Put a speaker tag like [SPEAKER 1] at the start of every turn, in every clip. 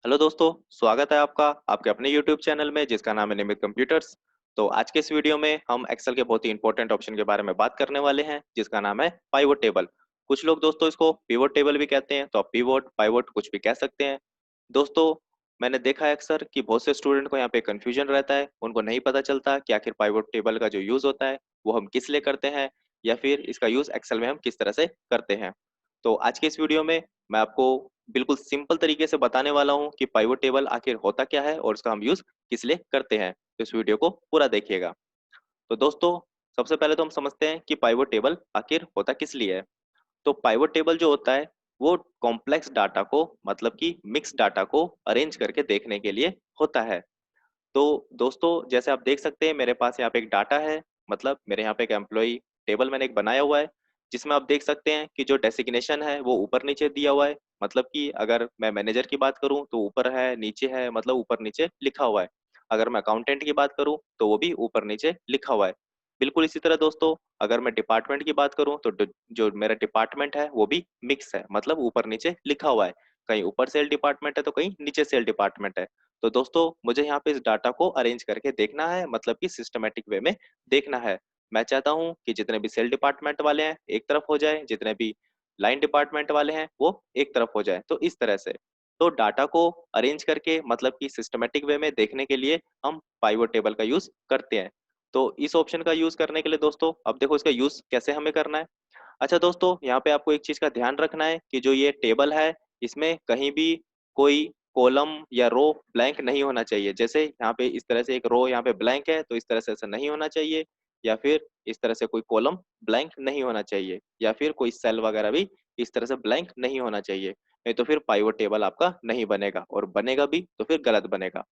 [SPEAKER 1] Hello दोस्तों, स्वागत है आपका आपके अपने YouTube चैनल में जिसका नाम है निमित कंप्यूटर्स। तो आज के इस वीडियो में हम एक्सेल के बहुत ही इंपॉर्टेंट ऑप्शन के बारे में बात करने वाले हैं जिसका नाम है पाइवोट टेबल। कुछ लोग दोस्तों इसको पिवोट टेबल भी कहते हैं, तो आप पिवोट पाइवोट कुछ भी कह सकते हैं। दोस्तों, मैंने देखा है अक्सर कि बहुत से स्टूडेंट को यहाँ पे कंफ्यूजन रहता है, उनको नहीं पता चलता कि आखिर पाइवोट टेबल का जो यूज होता है वो हम किस लिए करते हैं या फिर इसका यूज एक्सेल में हम किस तरह से करते हैं। तो आज के इस वीडियो में मैं आपको बिल्कुल सिंपल तरीके से बताने वाला हूँ कि पाइवोट टेबल आखिर होता क्या है और उसका हम यूज किस लिए करते हैं। तो इस वीडियो को पूरा देखिएगा। तो दोस्तों, सबसे पहले तो हम समझते हैं कि पाइवोट टेबल आखिर होता किस लिए है। तो पाइवोट टेबल जो होता है वो कॉम्प्लेक्स डाटा को, मतलब कि मिक्स डाटा को अरेंज करके देखने के लिए होता है। तो दोस्तों, जैसे आप देख सकते हैं मेरे पास यहाँ पे एक डाटा है, मतलब मेरे यहाँ पे एक एम्प्लॉय टेबल मैंने एक बनाया हुआ है जिसमें आप देख सकते हैं कि जो डेसिग्नेशन है वो ऊपर नीचे दिया हुआ है। मतलब कि अगर मैं मैनेजर की बात करूं तो ऊपर है नीचे है, मतलब ऊपर नीचे लिखा हुआ है। अगर मैं अकाउंटेंट की बात करूं तो वो भी ऊपर नीचे लिखा हुआ है। बिल्कुल इसी तरह दोस्तों, अगर मैं डिपार्टमेंट की बात करूं तो जो मेरा डिपार्टमेंट है वो भी मिक्स है, मतलब ऊपर नीचे लिखा हुआ है। कहीं ऊपर सेल डिपार्टमेंट है तो कहीं नीचे सेल डिपार्टमेंट है। तो दोस्तों, मुझे यहाँ पे इस डाटा को अरेंज करके देखना है, मतलब कि सिस्टमेटिक वे में देखना है। मैं चाहता हूँ कि जितने भी सेल डिपार्टमेंट वाले हैं एक तरफ हो जाए, जितने भी लाइन डिपार्टमेंट वाले हैं वो एक तरफ हो जाए, तो इस तरह से। तो डाटा को अरेंज करके, मतलब कि सिस्टमेटिक वे में देखने के लिए हम पाइवोट टेबल का यूज करते हैं। तो इस ऑप्शन का यूज करने के लिए दोस्तों, अब देखो इसका यूज कैसे हमें करना है। अच्छा दोस्तों, यहाँ पे आपको एक चीज का ध्यान रखना है कि जो ये टेबल है इसमें कहीं भी कोई कॉलम या रो ब्लैंक नहीं होना चाहिए। जैसे यहाँ पे इस तरह से एक रो यहाँ पे ब्लैंक है तो इस तरह से ऐसा नहीं होना चाहिए, या फिर इस तरह से कोई कॉलम ब्लैंक नहीं होना चाहिए, या फिर कोई सेल वगैरह भी इस तरह से ब्लैंक नहीं होना चाहिए। नहीं तो फिर पाइवोट टेबल आपका नहीं बनेगा, और बनेगा भी तो फिर गलत बनेगा।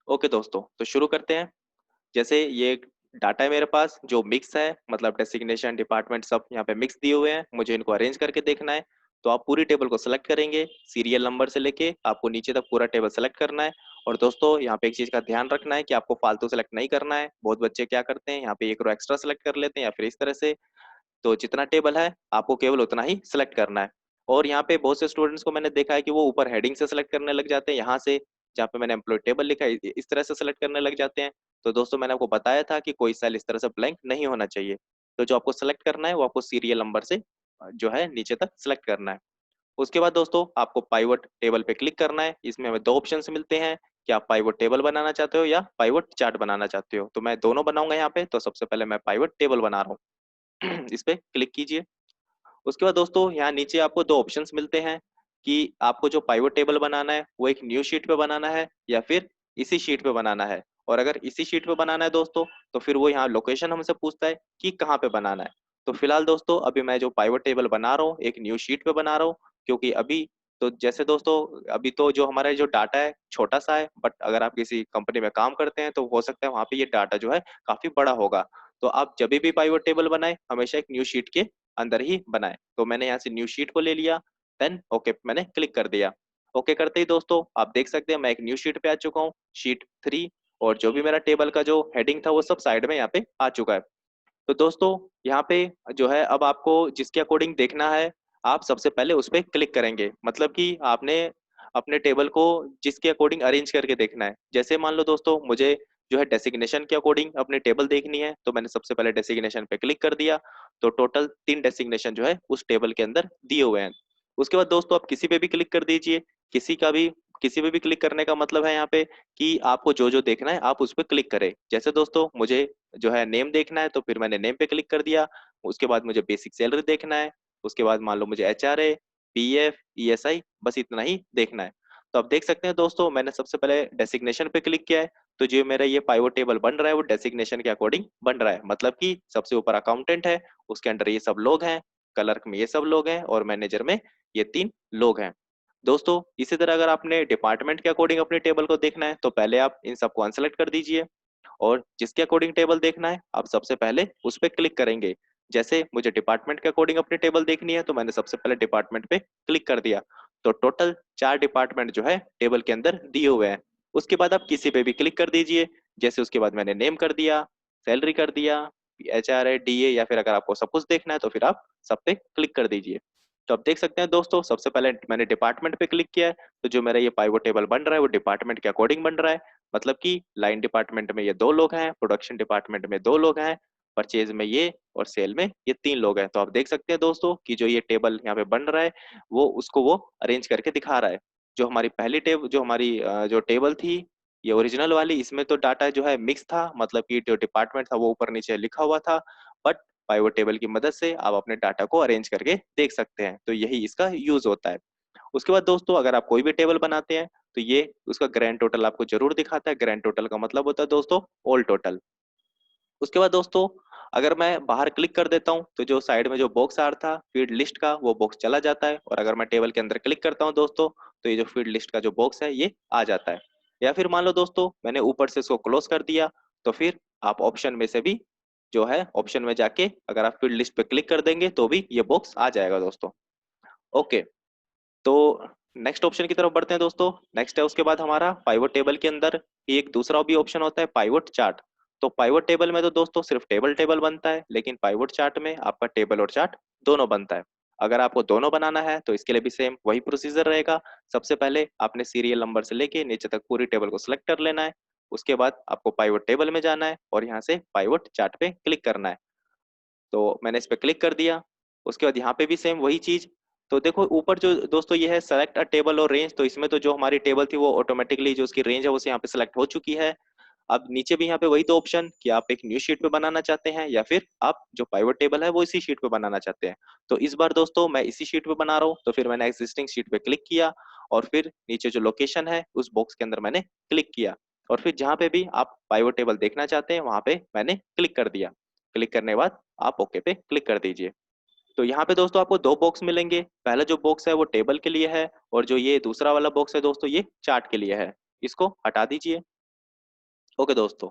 [SPEAKER 1] ओके दोस्तों, तो शुरू करते हैं। जैसे ये डाटा है मेरे पास जो मिक्स है, मतलब डेसिग्नेशन डिपार्टमेंट सब यहाँ पे मिक्स दिए हुए हैं, मुझे इनको अरेंज करके देखना है। तो आप पूरी टेबल को सिलेक्ट करेंगे, सीरियल नंबर से लेके आपको नीचे तक पूरा टेबल सेलेक्ट करना है। और दोस्तों, यहाँ पे एक चीज का ध्यान रखना है कि आपको फालतू सेलेक्ट नहीं करना है। बहुत बच्चे क्या करते हैं, यहाँ पे एक रो एक्स्ट्रा सेलेक्ट कर लेते हैं या फिर इस तरह से। तो जितना टेबल है आपको केवल उतना ही सिलेक्ट करना है। और यहाँ पे बहुत से स्टूडेंट्स को मैंने देखा है कि वो ऊपर हेडिंग से सिलेक्ट करने लग जाते हैं, यहाँ से जहाँ पे मैंने एम्प्लॉय टेबल लिखा है इस तरह से सिलेक्ट करने लग जाते हैं। तो दोस्तों, मैंने आपको बताया था कि कोई सेल इस तरह से ब्लैंक नहीं होना चाहिए। तो जो आपको सेलेक्ट करना है वो आपको सीरियल नंबर से जो है नीचे तक सिलेक्ट करना है। उसके बाद दोस्तों, आपको पाइवोट टेबल पे क्लिक करना है। इसमें हमें दो ऑप्शन मिलते हैं कि आप पाइवोट टेबल बनाना चाहते हो या पाइवोट चार्ट बनाना चाहते हो। तो मैं दोनों बनाऊंगा यहाँ पे। तो सबसे पहले मैं पाइवोट टेबल बना रहा हूँ। इस पे क्लिक कीजिए। उसके बाद दोस्तों, यहाँ नीचे आपको दो ऑप्शंस मिलते हैं कि आपको जो पाइवोट टेबल बनाना है वो एक न्यू शीट पे बनाना है या फिर इसी शीट पे बनाना है। और अगर इसी शीट पे बनाना है दोस्तों, तो फिर वो यहाँ लोकेशन हमसे पूछता है कि कहाँ पे बनाना है। तो फिलहाल दोस्तों, अभी मैं जो पाइवोट टेबल बना रहा हूँ एक न्यू शीट पे बना रहा हूँ, क्योंकि अभी तो जैसे दोस्तों, अभी तो जो हमारा जो डाटा है छोटा सा है, बट अगर आप किसी कंपनी में काम करते हैं तो हो सकता है वहां पे ये डाटा जो है काफी बड़ा होगा। तो आप जब भी पाइवोट टेबल बनाए हमेशा एक न्यू शीट के अंदर ही बनाए। तो मैंने यहाँ से न्यू शीट को ले लिया, देन ओके मैंने क्लिक कर दिया। ओके करते ही दोस्तों, आप देख सकते हैं मैं एक न्यू शीट पे आ चुका हूँ, शीट 3। और जो भी मेरा टेबल का जो हेडिंग था वो सब साइड में यहाँ पे आ चुका है। तो दोस्तों, यहाँ पे जो है अब आपको जिसके अकॉर्डिंग देखना है आप सबसे पहले उस पर क्लिक करेंगे, मतलब कि आपने अपने टेबल को जिसके अकॉर्डिंग अरेंज करके देखना है। जैसे मान लो दोस्तों, मुझे जो है डेसिग्नेशन के अकॉर्डिंग अपनी टेबल देखनी है, तो मैंने सबसे पहले डेसिग्नेशन पे क्लिक कर दिया। तो टोटल 3 डेसिग्नेशन जो है उस टेबल के अंदर दिए हुए हैं। उसके बाद दोस्तों, आप किसी पे भी क्लिक कर दीजिए। किसी का भी किसी पे भी क्लिक करने का मतलब है यहाँ पे कि आपको जो जो देखना है आप उस पर क्लिक करें। जैसे दोस्तों, मुझे जो है नेम देखना है तो फिर मैंने नेम पे क्लिक कर दिया। उसके बाद मुझे बेसिक सैलरी देखना है। उसके बाद मान लो मुझे HRA, PF, ESI, बस इतना ही देखना है। तो आप देख सकते हैं दोस्तों, मैंने सबसे पहले डेसिग्नेशन पे क्लिक किया है। तो जो मेरा ये पाइवोट टेबल बन रहा है वो डेसिग्नेशन के अकॉर्डिंग बन रहा है, मतलब कि सबसे ऊपर अकाउंटेंट है, उसके अंडर ये सब लोग हैं, क्लर्क में ये सब लोग हैं, और मैनेजर में ये 3 लोग हैं। दोस्तों, इसी तरह अगर आपने डिपार्टमेंट के अकॉर्डिंग अपने टेबल को देखना है तो पहले आप इन सबको अनसेलेक्ट कर दीजिए, और जिसके अकॉर्डिंग टेबल देखना है आप सबसे पहले उस पर क्लिक करेंगे। जैसे मुझे डिपार्टमेंट के अकॉर्डिंग अपनी टेबल देखनी है तो मैंने सबसे पहले डिपार्टमेंट पे क्लिक कर दिया। तो टोटल 4 डिपार्टमेंट जो है टेबल के अंदर दिए हुए हैं। उसके बाद आप किसी पे भी क्लिक कर दीजिए। जैसे उसके बाद मैंने नेम कर दिया, सैलरी कर दिया, HRA, DA, या फिर अगर आपको सब कुछ देखना है तो फिर आप सब पे क्लिक कर दीजिए। तो आप देख सकते हैं दोस्तों, सबसे पहले मैंने डिपार्टमेंट पे क्लिक किया है, तो जो मेरा ये पाइवट टेबल बन रहा है वो डिपार्टमेंट के अकॉर्डिंग बन रहा है। मतलब कि लाइन डिपार्टमेंट में ये 2 लोग हैं, प्रोडक्शन डिपार्टमेंट में 2 लोग हैं, परचेज में ये और सेल में ये 3 लोग हैं। तो आप देख सकते हैं दोस्तों कि जो ये टेबल यहाँ पे बन रहा है वो अरेंज करके दिखा रहा है। जो हमारी पहली टेब जो हमारी जो टेबल थी ये ओरिजिनल वाली, इसमें तो डाटा जो है मिक्स था, मतलब कि जो डिपार्टमेंट था वो ऊपर नीचे लिखा हुआ था, बट पाइवट टेबल की मदद से आप अपने डाटा को अरेंज करके देख सकते हैं। तो यही इसका यूज होता है। उसके बाद दोस्तों, अगर आप कोई भी टेबल बनाते हैं तो ये उसका ग्रैंड टोटल आपको जरूर दिखाता है। ग्रैंड टोटल का मतलब होता है दोस्तों ऑल टोटल। उसके बाद दोस्तों, अगर मैं बाहर क्लिक कर देता हूं तो जो साइड में जो बॉक्स आ रहा था फील्ड लिस्ट का वो बॉक्स चला जाता है, और अगर मैं टेबल के अंदर क्लिक करता हूं दोस्तों तो ये जो फील्ड लिस्ट का जो बॉक्स है ये आ जाता है। या फिर मान लो दोस्तों मैंने ऊपर से इसको क्लोज कर दिया, तो फिर आप ऑप्शन में से भी जो है ऑप्शन में जाके अगर आप फील्ड लिस्ट पे क्लिक कर देंगे तो भी ये बॉक्स आ जाएगा दोस्तों। ओके, तो नेक्स्ट ऑप्शन की तरफ बढ़ते हैं दोस्तों। नेक्स्ट है उसके बाद हमारा पाइवट टेबल के अंदर ही एक दूसरा भी ऑप्शन होता है पाइवट चार्ट। तो पाइवट टेबल में तो दोस्तों सिर्फ टेबल टेबल बनता है, लेकिन पाइवट चार्ट में आपका टेबल और चार्ट दोनों बनता है। अगर आपको दोनों बनाना है तो इसके लिए भी सेम वही प्रोसीजर रहेगा। सबसे पहले आपने सीरियल नंबर से लेके नीचे तक पूरी टेबल को सिलेक्ट कर लेना है। उसके बाद आपको पाइवट टेबल में जाना है और यहाँ से पाइवट चार्ट पे क्लिक करना है। तो मैंने इस पे क्लिक कर दिया। उसके बाद यहाँ पे भी सेम वही चीज। तो देखो ऊपर जो दोस्तों ये है सेलेक्ट अ टेबल और रेंज, तो इसमें तो जो हमारी टेबल थी वो ऑटोमेटिकली जो उसकी रेंज है वो यहाँ पे सेलेक्ट हो चुकी है। अब नीचे भी यहाँ पे वही दो ऑप्शन कि आप एक न्यू शीट पे बनाना चाहते हैं या फिर आप जो पाइवट टेबल है वो इसी शीट पे बनाना चाहते हैं। तो इस बार दोस्तों मैं इसी शीट पे बना रहा हूँ, तो फिर मैंने एग्जिस्टिंग शीट पे क्लिक किया और फिर नीचे जो लोकेशन है उस बॉक्स के अंदर मैंने क्लिक किया, और फिर जहाँ पे भी आप पाइवट टेबल देखना चाहते हैं वहां पे मैंने क्लिक कर दिया। क्लिक करने के बाद आप ओके पे क्लिक कर दीजिए। तो यहाँ पे दोस्तों आपको दो बॉक्स मिलेंगे। पहला जो बॉक्स है वो टेबल के लिए है, और जो ये दूसरा वाला बॉक्स है दोस्तों ये चार्ट के लिए है। इसको हटा दीजिए। ओके दोस्तों,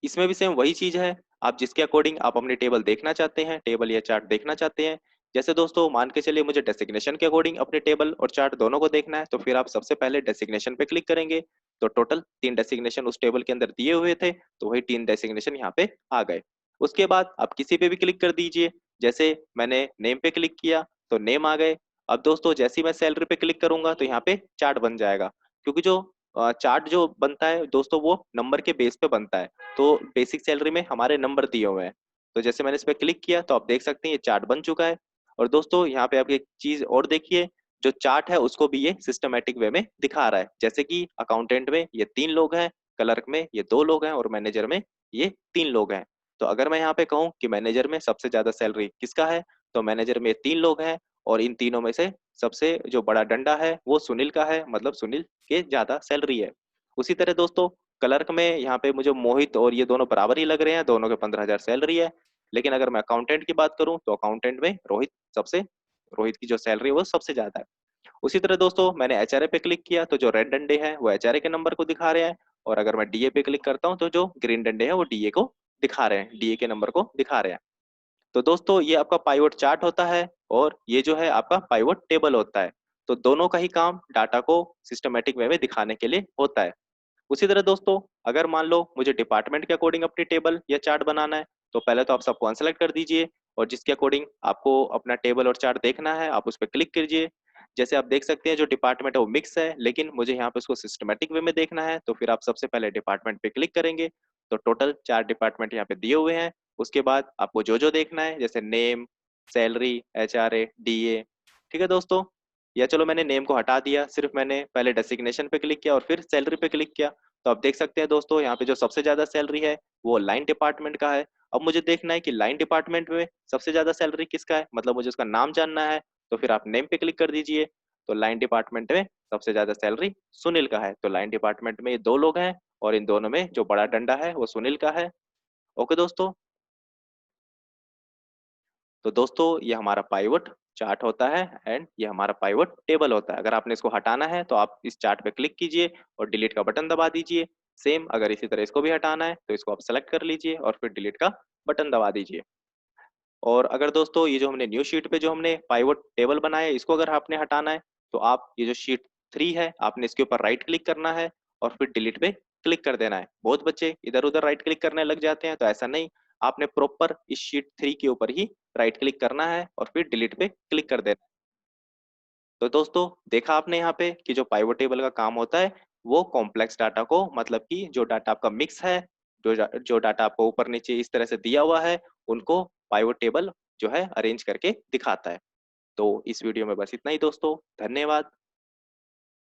[SPEAKER 1] इसमें भी सेम वही चीज है। आप जिसके अकॉर्डिंग आप अपनी टेबल देखना चाहते हैं, टेबल या चार्ट देखना चाहते हैं। जैसे दोस्तों मान के चलिए मुझे डेसिग्नेशन के अकॉर्डिंग अपने टेबल और चार्ट दोनों को देखना है, तो फिर आप सबसे पहले डेसिग्नेशन पे क्लिक करेंगे। तो टोटल 3 डेसिग्नेशन उस टेबल के अंदर दिए हुए थे, तो वही 3 डेसिग्नेशन यहाँ पे आ गए। उसके बाद आप किसी पे भी क्लिक कर दीजिए। जैसे मैंने नेम पे क्लिक किया तो नेम आ गए। अब दोस्तों जैसे ही मैं सैलरी पे क्लिक करूंगा तो यहाँ पे चार्ट बन जाएगा, क्योंकि जो चार्ट जो बनता है दोस्तों वो नंबर के बेस पे बनता है। तो बेसिक सैलरी में हमारे नंबर दिए हुए हैं। तो जैसे मैंने इस पे क्लिक किया तो आप देख सकते हैं ये चार्ट बन चुका है। और दोस्तों यहाँ पे आप एक चीज और देखिए, जो चार्ट है उसको भी ये सिस्टमेटिक वे में दिखा रहा है। जैसे कि अकाउंटेंट में ये 3 लोग हैं, क्लर्क में ये 2 लोग हैं और मैनेजर में ये 3 लोग हैं। तो अगर मैं यहाँ पे कहूँ कि मैनेजर में सबसे ज्यादा सैलरी किसका है, तो मैनेजर में 3 लोग हैं, और इन तीनों में से सबसे जो बड़ा डंडा है वो सुनील का है, मतलब सुनील के ज्यादा सैलरी है। उसी तरह दोस्तों क्लर्क में यहाँ पे मुझे मोहित और ये दोनों बराबर ही लग रहे हैं, दोनों के 15,000 सैलरी है। लेकिन अगर मैं अकाउंटेंट की बात करूं तो अकाउंटेंट में रोहित की जो सैलरी है वो सबसे ज्यादा है। उसी तरह दोस्तों मैंने एचआरए पे क्लिक किया तो जो रेड डंडे हैं वो एचआरए के नंबर को दिखा रहे हैं, और अगर मैं डीए पे क्लिक करता हूँ तो जो ग्रीन डंडे हैं वो डीए को दिखा रहे हैं, डीए के नंबर को दिखा रहे हैं। तो दोस्तों ये आपका पाइवट चार्ट होता है, और ये जो है आपका पाइवट टेबल होता है। तो दोनों का ही काम डाटा को सिस्टमेटिक वे में दिखाने के लिए होता है। उसी तरह दोस्तों अगर मान लो मुझे डिपार्टमेंट के अकॉर्डिंग अपनी टेबल या चार्ट बनाना है, तो पहले तो आप सबको अनसेलेक्ट कर दीजिए, और जिसके अकॉर्डिंग आपको अपना टेबल और चार्ट देखना है आप उस पर क्लिक कीजिए। जैसे आप देख सकते हैं जो डिपार्टमेंट है वो मिक्स है, लेकिन मुझे यहाँ पे उसको सिस्टमेटिक वे में देखना है, तो फिर आप सबसे पहले डिपार्टमेंट पे क्लिक करेंगे। तो टोटल 4 डिपार्टमेंट यहाँ पे दिए हुए हैं। उसके बाद आपको जो जो देखना है जैसे नेम, सैलरी, एचआरए, डीए। ठीक है दोस्तों, या चलो मैंने नेम को हटा दिया, सिर्फ मैंने पहले डेसिग्नेशन पे क्लिक किया और फिर सैलरी पे क्लिक किया। तो आप देख सकते हैं दोस्तों यहाँ पे जो सबसे ज्यादा सैलरी है वो लाइन डिपार्टमेंट का है। अब मुझे देखना है कि लाइन डिपार्टमेंट में सबसे ज्यादा सैलरी किसका है, मतलब मुझे उसका नाम जानना है। तो फिर आप नेम पे क्लिक कर दीजिए। तो लाइन डिपार्टमेंट में सबसे ज्यादा सैलरी सुनील का है। तो लाइन डिपार्टमेंट में ये 2 लोग हैं, और इन दोनों में जो बड़ा डंडा है वो सुनील का है। ओके दोस्तों, तो दोस्तों ये हमारा पाइवट चार्ट होता है एंड ये हमारा पाइवट टेबल होता है। अगर आपने इसको हटाना है तो आप इस चार्ट पे क्लिक कीजिए और डिलीट का बटन दबा दीजिए। सेम अगर इसी तरह इसको भी हटाना है तो इसको आप सेलेक्ट कर लीजिए और फिर डिलीट का बटन दबा दीजिए। और अगर दोस्तों ये जो हमने न्यू शीट पे जो हमने पाइवट टेबल बनाया है इसको अगर आपने हटाना है, तो आप ये जो शीट 3 है आपने इसके ऊपर राइट क्लिक करना है और फिर डिलीट पे क्लिक कर देना है। बहुत बच्चे इधर उधर राइट क्लिक करने लग जाते हैं, तो ऐसा नहीं, आपने प्रॉपर इस शीट 3 के ऊपर ही राइट क्लिक करना है और फिर डिलीट पे क्लिक कर देना है। तो दोस्तों देखा आपने यहाँ पे कि जो पाइवट टेबल का काम होता है वो कॉम्प्लेक्स डाटा को, मतलब कि जो डाटा आपका मिक्स है, जो डाटा आपको ऊपर नीचे इस तरह से दिया हुआ है, उनको पाइवट टेबल जो है अरेंज करके दिखाता है। तो इस वीडियो में बस इतना ही दोस्तों, धन्यवाद।